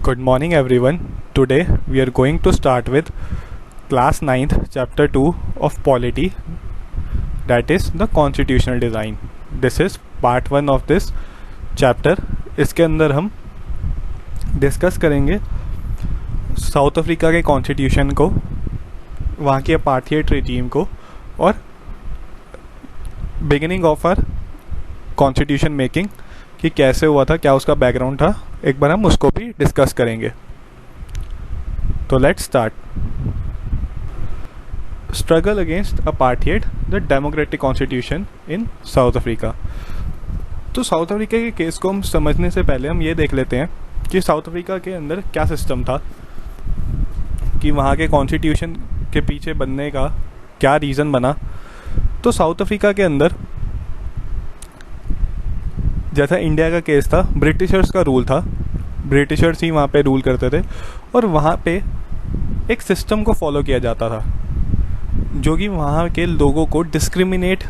Good morning everyone. Today we are going to start with class 9th chapter 2 of polity, that is the constitutional design. This is part 1 of this chapter. इसके अंदर हम discuss करेंगे south Africa के constitution को, वहाँ के apartheid regime को और beginning of our constitution making कि कैसे हुआ था, क्या उसका बैकग्राउंड था, एक बार हम उसको भी डिस्कस करेंगे. तो let's start. Struggle against apartheid, the democratic constitution in south Africa. तो साउथ अफ्रीका के केस को हम समझने से पहले हम ये देख लेते हैं कि साउथ अफ्रीका के अंदर क्या सिस्टम था, कि वहाँ के कॉन्स्टिट्यूशन के पीछे बनने का क्या रीज़न बना. तो साउथ अफ्रीका के अंदर जैसा इंडिया का केस था, ब्रिटिशर्स का रूल था, ब्रिटिशर्स ही वहाँ पे रूल करते थे और वहाँ पे एक सिस्टम को फॉलो किया जाता था जो कि वहाँ के लोगों को डिस्क्रिमिनेट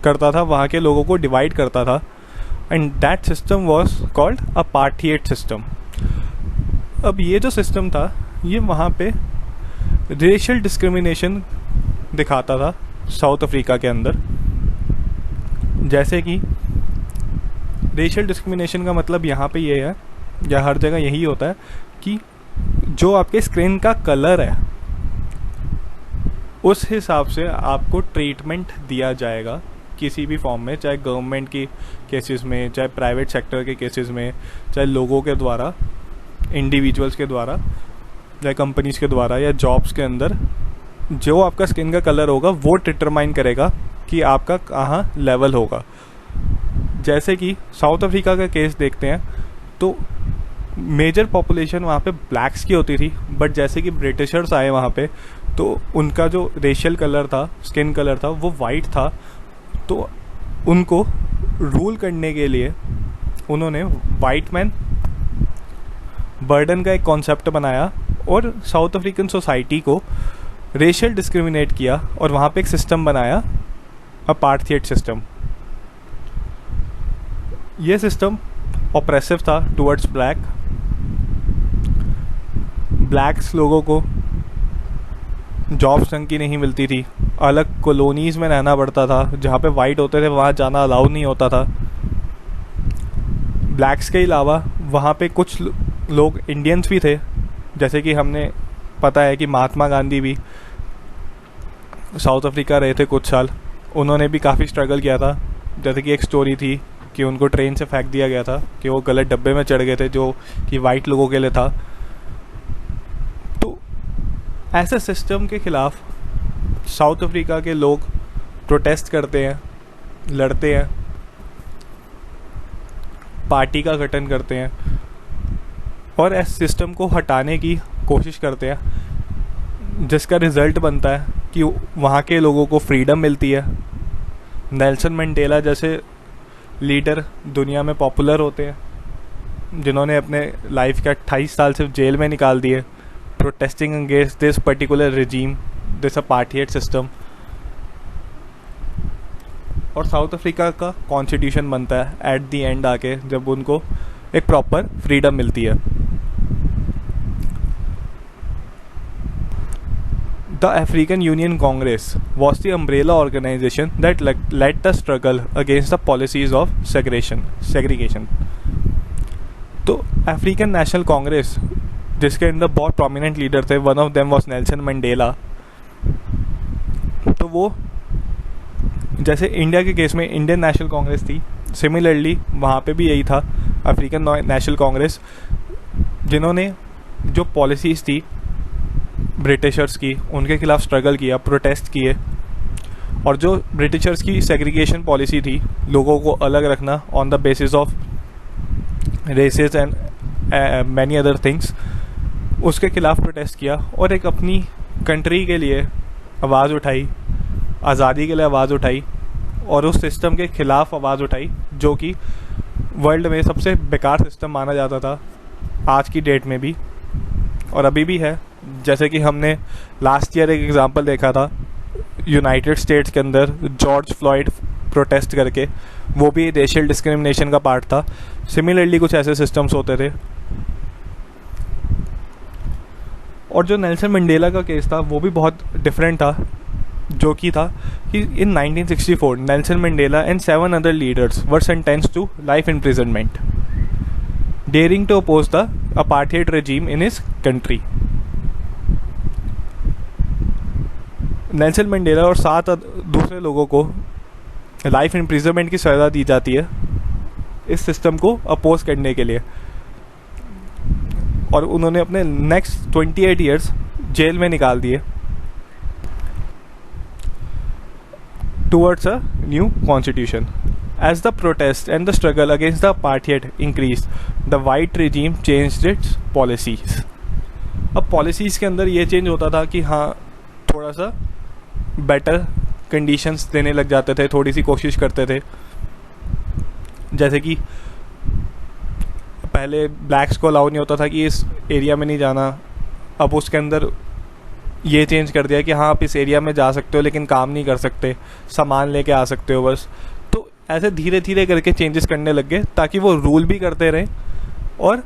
करता था, वहाँ के लोगों को डिवाइड करता था. And that system was called apartheid system. अब ये जो सिस्टम था ये वहाँ पे रेशियल डिस्क्रिमिनेशन दिखाता था साउथ अफ्रीका के अंदर. जैसे कि रेशियल डिस्क्रिमिनेशन का मतलब यहाँ पे ये है, या हर जगह यही होता है, कि जो आपके स्किन का कलर है उस हिसाब से आपको ट्रीटमेंट दिया जाएगा किसी भी फॉर्म में, चाहे गवर्नमेंट की केसेस में, चाहे प्राइवेट सेक्टर के केसेस में, चाहे लोगों के द्वारा, इंडिविजुअल्स के द्वारा, चाहे कंपनीज के द्वारा, या जॉब्स के अंदर. जो आपका स्किन का कलर होगा वो डिटरमाइन करेगा कि आपका कहाँ लेवल होगा. जैसे कि साउथ अफ्रीका का केस देखते हैं तो मेजर पॉपुलेशन वहाँ पे ब्लैक्स की होती थी, बट जैसे कि ब्रिटिशर्स आए वहाँ पे तो उनका जो रेशियल कलर था, स्किन कलर था, वो वाइट था. तो उनको रूल करने के लिए उन्होंने वाइट मैन बर्डन का एक कॉन्सेप्ट बनाया और साउथ अफ्रीकन सोसाइटी को रेशियल डिस्क्रिमिनेट किया और वहाँ पे एक सिस्टम बनाया, अपार्थाइड सिस्टम. ये सिस्टम ऑप्रेसिव था टुवर्ड्स ब्लैक्स लोगों को जॉब्स ढंग की नहीं मिलती थी, अलग कॉलोनीज़ में रहना पड़ता था, जहाँ पे वाइट होते थे वहाँ जाना अलाउ नहीं होता था. ब्लैक्स के अलावा वहाँ पे कुछ लोग इंडियंस भी थे, जैसे कि हमने पता है कि महात्मा गांधी भी साउथ अफ्रीका रहे थे कुछ साल, उन्होंने भी काफ़ी स्ट्रगल किया था. जैसे कि एक स्टोरी थी कि उनको ट्रेन से फेंक दिया गया था कि वो गलत डब्बे में चढ़ गए थे जो कि वाइट लोगों के लिए था. तो ऐसे सिस्टम के ख़िलाफ़ साउथ अफ्रीका के लोग प्रोटेस्ट करते हैं, लड़ते हैं, पार्टी का गठन करते हैं और इस सिस्टम को हटाने की कोशिश करते हैं, जिसका रिज़ल्ट बनता है कि वहाँ के लोगों को फ्रीडम मिलती है. नेल्सन मंडेला जैसे लीडर दुनिया में पॉपुलर होते हैं, जिन्होंने अपने लाइफ के 28 साल सिर्फ जेल में निकाल दिए protesting against this particular regime, this apartheid system. और साउथ अफ्रीका का कॉन्स्टिट्यूशन बनता है एट द एंड आके, जब उनको एक प्रॉपर फ्रीडम मिलती है. The African Union Congress was the umbrella organization that led the struggle against the policies of segregation. तो अफ्रीकन नेशनल कांग्रेस, जिसके अंदर बहुत प्रोमिनेंट लीडर थे, one of them was Nelson Mandela. तो वो जैसे इंडिया के केस में इंडियन नेशनल कांग्रेस थी, सिमिलरली वहाँ पे भी यही था, अफ्रीकन नेशनल कांग्रेस, जिन्होंने जो पॉलिसीज़ थी ब्रिटिशर्स की उनके खिलाफ स्ट्रगल किया, प्रोटेस्ट किए. और जो ब्रिटिशर्स की सेग्रीगेशन पॉलिसी थी, लोगों को अलग रखना on the basis of races and many other things, उसके खिलाफ प्रोटेस्ट किया और एक अपनी कंट्री के लिए आवाज़ उठाई, आज़ादी के लिए आवाज़ उठाई और उस सिस्टम के खिलाफ आवाज़ उठाई जो कि वर्ल्ड में सबसे बेकार सिस्टम माना जाता था आज की डेट में भी और अभी भी है. जैसे कि हमने लास्ट ईयर एक एग्जांपल देखा था यूनाइटेड स्टेट्स के अंदर, जॉर्ज फ्लॉयड प्रोटेस्ट करके, वो भी रेशियल डिस्क्रिमिनेशन का पार्ट था. सिमिलरली कुछ ऐसे सिस्टम्स होते थे और जो नेल्सन मंडेला का केस था वो भी बहुत डिफरेंट था, जो कि था कि in 1964 Nelson Mandela and 7 other leaders were sentenced to life imprisonment daring to oppose the apartheid regime in his country. Nelson Mandela और 7 दूसरे लोगों को लाइफ इम्प्रिजनमेंट की सज़ा दी जाती है इस सिस्टम को अपोज करने के लिए, और उन्होंने अपने नेक्स्ट 28 ईयर्स जेल में निकाल दिए towards a new constitution. As the protest and the struggle against the apartheid increased, the white regime changed its policies. अब पॉलिसीज़ के अंदर ये चेंज होता था कि हाँ थोड़ा सा बेटर कंडीशंस देने लग जाते थे, थोड़ी सी कोशिश करते थे। जैसे कि पहले ब्लैक्स को अलाउ नहीं होता था कि इस एरिया में नहीं जाना, अब उसके अंदर ये चेंज कर दिया कि हाँ आप इस एरिया में जा सकते हो लेकिन काम नहीं कर सकते, सामान लेके आ सकते हो बस। तो ऐसे धीरे धीरे करके चेंजेस करने लग गए ताकि वो रूल भी करते रहें और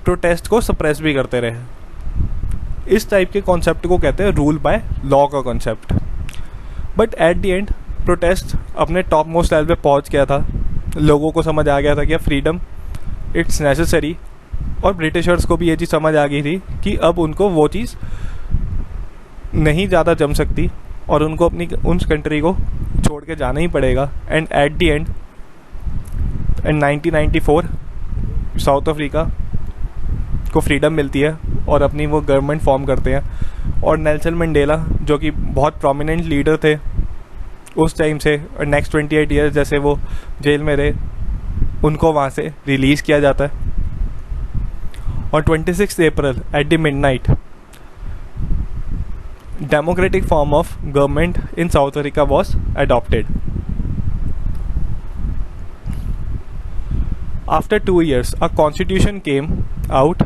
प्रोटेस्ट को सप्रेस भी करते रहे। इस टाइप के कॉन्सेप्ट को कहते हैं रूल बाय लॉ का concept. But at the end protest अपने टॉप मोस्ट लेवल पे पहुंच गया था, लोगों को समझ आ गया था कि फ्रीडम इट्स नेसेसरी, और ब्रिटिशर्स को भी ये चीज़ समझ आ गई थी कि अब उनको वो चीज़ नहीं ज़्यादा जम सकती और उनको अपनी उस कंट्री को छोड़ के जाना ही पड़ेगा। And at the and in 1994 south Africa को फ्रीडम मिलती है और अपनी वो गवर्नमेंट फॉर्म करते हैं। और नेल्सन मंडेला जो कि बहुत प्रोमिनेंट लीडर थे उस टाइम से, नेक्स्ट 28 ईयर्स जैसे वो जेल में रहे, उनको वहाँ से रिलीज़ किया जाता है। और 26 April at the midnight democratic form of government in South Africa was adopted. After 2 years, a constitution came out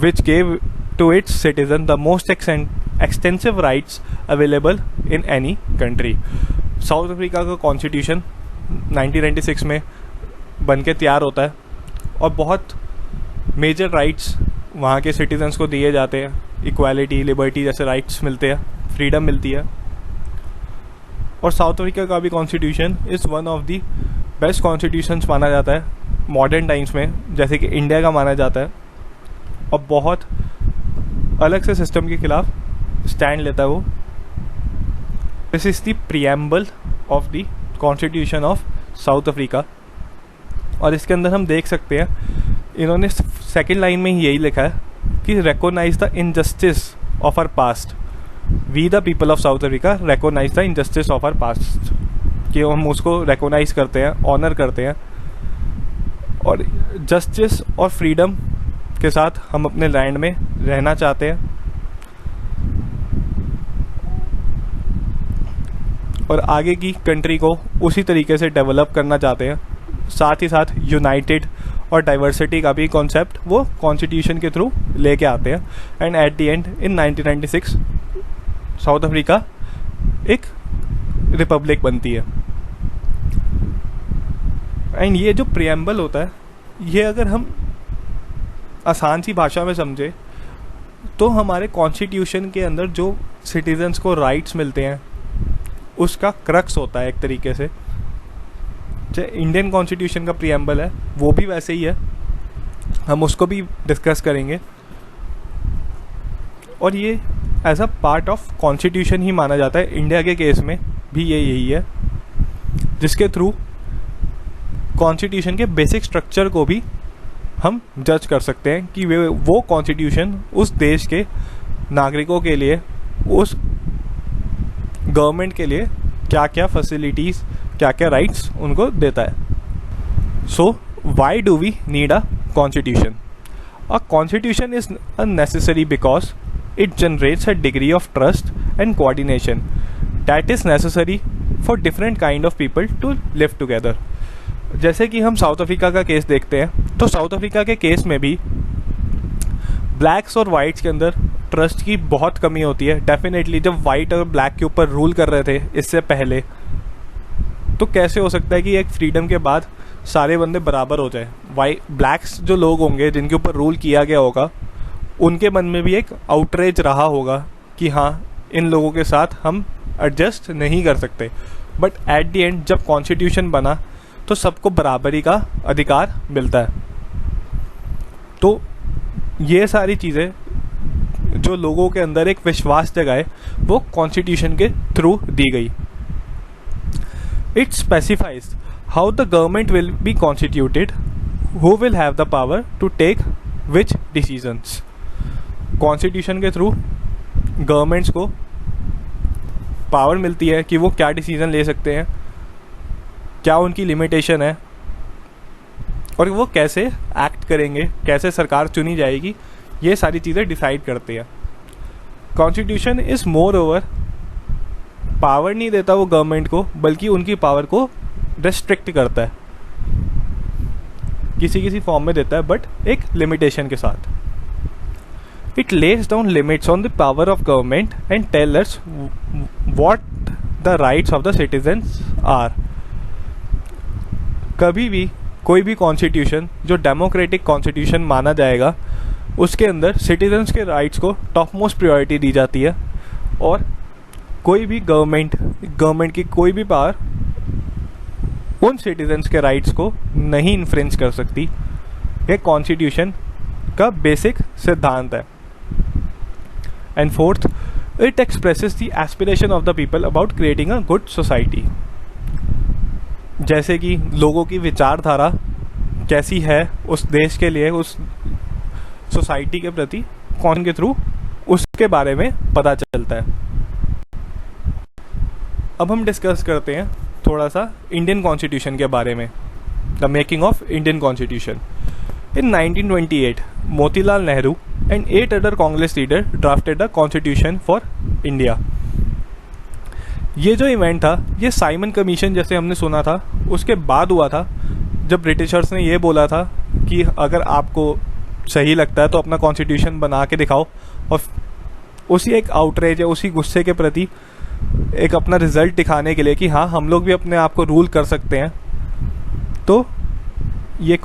which gave to its citizens the most extensive rights available in any country. South Africa का constitution 1996 में बन के तैयार होता है और बहुत major rights वहाँ के सिटीजन्स को दिए जाते हैं, इक्वालिटी, लिबर्टी जैसे राइट्स मिलते हैं, फ्रीडम मिलती है। और साउथ अफ्रीका का भी constitution is one of the best constitutions माना जाता है मॉडर्न टाइम्स में, जैसे कि इंडिया का माना जाता है, और बहुत अलग से सिस्टम के खिलाफ स्टैंड लेता है वो। This is the preamble of the constitution of South Africa. और इसके अंदर हम देख सकते हैं इन्होंने सेकेंड लाइन में ही यही लिखा है कि recognise the injustice of our past, we the people of South Africa recognise the injustice of our past, कि हम उसको रिकॉग्नाइज करते हैं, ऑनर करते हैं और जस्टिस और फ्रीडम के साथ हम अपने लैंड में रहना चाहते हैं और आगे की कंट्री को उसी तरीके से डेवलप करना चाहते हैं। साथ ही साथ यूनाइटेड और डाइवर्सिटी का भी कॉन्सेप्ट वो कॉन्स्टिट्यूशन के थ्रू लेके आते हैं। And at the and in 1996 south Africa एक रिपब्लिक बनती है। एंड ये जो प्रीएम्बल होता है, ये अगर हम आसान सी भाषा में समझे तो हमारे कॉन्स्टिट्यूशन के अंदर जो सिटीजन्स को राइट्स मिलते हैं उसका क्रक्स होता है एक तरीके से। चाहे इंडियन कॉन्स्टिट्यूशन का प्रीएम्बल है वो भी वैसे ही है, हम उसको भी डिस्कस करेंगे। और ये as a part of constitution ही माना जाता है। इंडिया के केस में भी यही है, जिसके थ्रू कॉन्स्टिट्यूशन के बेसिक स्ट्रक्चर को भी हम जज कर सकते हैं कि वो कॉन्स्टिट्यूशन उस देश के नागरिकों के लिए, उस गवर्नमेंट के लिए क्या क्या फैसिलिटीज़, क्या क्या राइट्स उनको देता है। So why do we need a constitution? A constitution is necessary because it generates a degree of trust and coordination that is necessary for different kind of people to live together. जैसे कि हम south Africa का case देखते हैं तो south Africa के case में भी ब्लैक्स और वाइट्स के अंदर ट्रस्ट की बहुत कमी होती है। डेफिनेटली जब वाइट और ब्लैक के ऊपर रूल कर रहे थे इससे पहले, तो कैसे हो सकता है कि एक फ्रीडम के बाद सारे बंदे बराबर हो जाए? ब्लैक्स जो लोग होंगे जिनके ऊपर रूल किया गया होगा उनके मन में भी एक आउटरेज रहा होगा कि हाँ, इन लोगों के साथ हम एडजस्ट नहीं कर सकते। बट एट द एंड जब कॉन्स्टिट्यूशन बना तो सबको बराबरी का अधिकार मिलता है। तो ये सारी चीज़ें जो लोगों के अंदर एक विश्वास जगाए, वो कॉन्स्टिट्यूशन के थ्रू दी गई। It specifies how the government will be constituted, who will have the power to take which decisions. Constitution के थ्रू गवर्नमेंट्स को पावर मिलती है कि वो क्या डिसीजन ले सकते हैं, क्या उनकी लिमिटेशन है, और वो कैसे एक्ट करेंगे, कैसे सरकार चुनी जाएगी, ये सारी चीज़ें डिसाइड करते हैं। Constitution is more over power नहीं देता वो गवर्नमेंट को, बल्कि उनकी पावर को रेस्ट्रिक्ट करता है, किसी किसी फॉर्म में देता है, बट एक लिमिटेशन के साथ। It lays down limits on the power of government and tell us what the rights of the citizens are. कभी भी कोई भी कॉन्स्टिट्यूशन जो डेमोक्रेटिक कॉन्स्टिट्यूशन माना जाएगा, उसके अंदर सिटीजन्स के राइट्स को टॉप मोस्ट प्रायोरिटी दी जाती है, और कोई भी गवर्नमेंट की कोई भी पावर उन सिटीजन्स के राइट्स को नहीं इन्फ्रिंज कर सकती। ये कॉन्स्टिट्यूशन का बेसिक सिद्धांत है। And fourth, it expresses the aspiration of the people about creating a good society. जैसे कि लोगों की विचारधारा कैसी है उस देश के लिए, उस सोसाइटी के प्रति, कौन के थ्रू उसके बारे में पता चलता है। अब हम डिस्कस करते हैं थोड़ा सा इंडियन कॉन्स्टिट्यूशन के बारे में, the making of Indian constitution. In 1928 Motilal Nehru and 8 other Congress leader drafted the constitution for India. ये जो इवेंट था, ये साइमन कमीशन जैसे हमने सुना था उसके बाद हुआ था, जब ब्रिटिशर्स ने ये बोला था कि अगर आपको सही लगता है तो अपना कॉन्स्टिट्यूशन बना के दिखाओ, और उसी एक आउटरेज या उसी गुस्से के प्रति एक अपना रिजल्ट दिखाने के लिए कि हाँ, हम लोग भी अपने आप को रूल कर सकते हैं, तो ये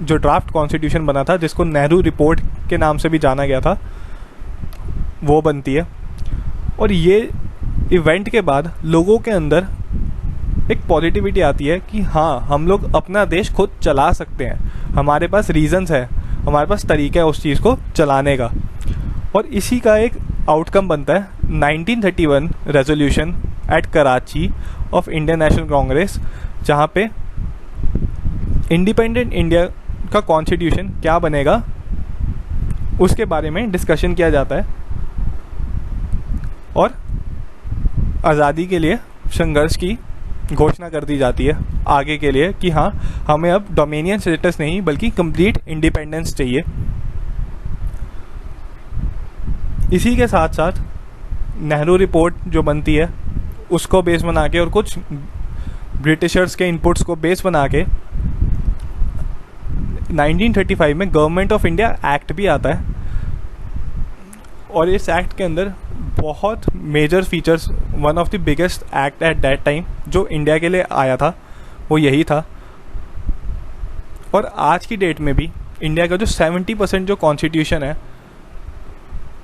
जो ड्राफ्ट कॉन्स्टिट्यूशन बना था, जिसको नेहरू रिपोर्ट के नाम से भी जाना गया था, वो बनती है। और ये इवेंट के बाद लोगों के अंदर एक पॉजिटिविटी आती है कि हाँ, हम लोग अपना देश खुद चला सकते हैं, हमारे पास रीजंस है, हमारे पास तरीका है उस चीज़ को चलाने का। और इसी का एक आउटकम बनता है 1931 resolution at Karachi of Indian National Congress, जहाँ पे इंडिपेंडेंट इंडिया का कॉन्स्टिट्यूशन क्या बनेगा उसके बारे में डिस्कशन किया जाता है, और आज़ादी के लिए संघर्ष की घोषणा कर दी जाती है आगे के लिए कि हाँ, हमें अब डोमिनियन स्टेटस नहीं बल्कि कंप्लीट इंडिपेंडेंस चाहिए। इसी के साथ साथ नेहरू रिपोर्ट जो बनती है उसको बेस बना के और कुछ ब्रिटिशर्स के इनपुट्स को बेस बना के 1935 में गवर्नमेंट ऑफ इंडिया एक्ट भी आता है। और इस एक्ट के अंदर बहुत major features, one of the biggest act at that time जो इंडिया के लिए आया था वो यही था। और आज की डेट में भी इंडिया का जो 70% जो कॉन्स्टिट्यूशन है,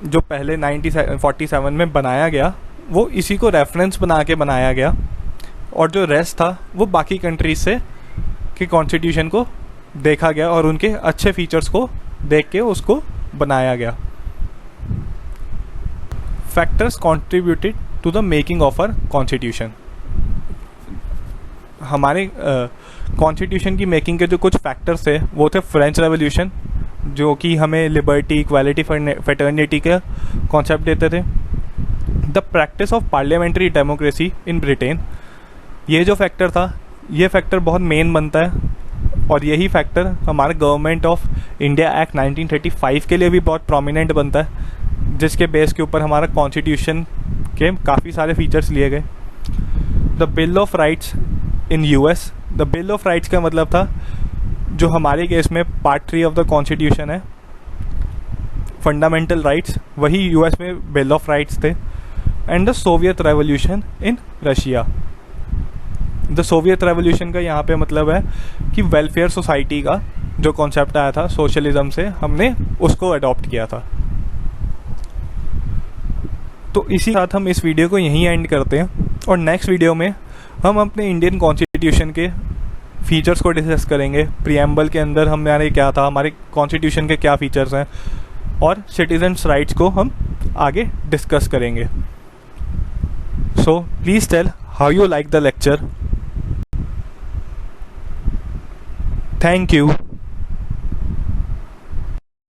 जो पहले 1947 में बनाया गया, वो इसी को रेफरेंस बना के बनाया गया, और जो रेस्ट था वो बाकी कंट्रीज से के कॉन्स्टिट्यूशन को देखा गया और उनके अच्छे फीचर्स को देख के उसको बनाया गया। Factors contributed to the making of our constitution. हमारे कॉन्स्टिट्यूशन की मेकिंग के जो कुछ फैक्टर्स थे वो थे फ्रेंच रेवोल्यूशन, जो कि हमें लिबर्टी, इक्वालिटी, फ्रेटर्निटी के कॉन्सेप्ट देते थे। The practice of parliamentary democracy in Britain, ये जो फैक्टर था, ये फैक्टर बहुत मेन बनता है, और यही फैक्टर हमारे गवर्नमेंट ऑफ इंडिया एक्ट 1935 के लिए भी बहुत प्रोमिनेंट बनता है, जिसके बेस के ऊपर हमारा कॉन्स्टिट्यूशन के काफ़ी सारे फीचर्स लिए गए। The bill of rights in US, the bill of rights का मतलब था जो हमारे केस में पार्ट 3 ऑफ द कॉन्स्टिट्यूशन है, फंडामेंटल राइट्स, वही यूएस में बिल ऑफ राइट्स थे। And the Soviet revolution in Russia. The Soviet revolution का यहाँ पे मतलब है कि वेलफेयर सोसाइटी का जो कॉन्सेप्ट आया था सोशलिज्म से, हमने उसको अडॉप्ट किया था। तो इसी के साथ हम इस वीडियो को यहीं एंड करते हैं, और नेक्स्ट वीडियो में हम अपने इंडियन कॉन्स्टिट्यूशन के फीचर्स को डिस्कस करेंगे। प्रीएम्बल के अंदर हमारे क्या था, हमारे कॉन्स्टिट्यूशन के क्या फीचर्स हैं, और सिटीजन्स राइट्स को हम आगे डिस्कस करेंगे। So please tell how you like the lecture. Thank you.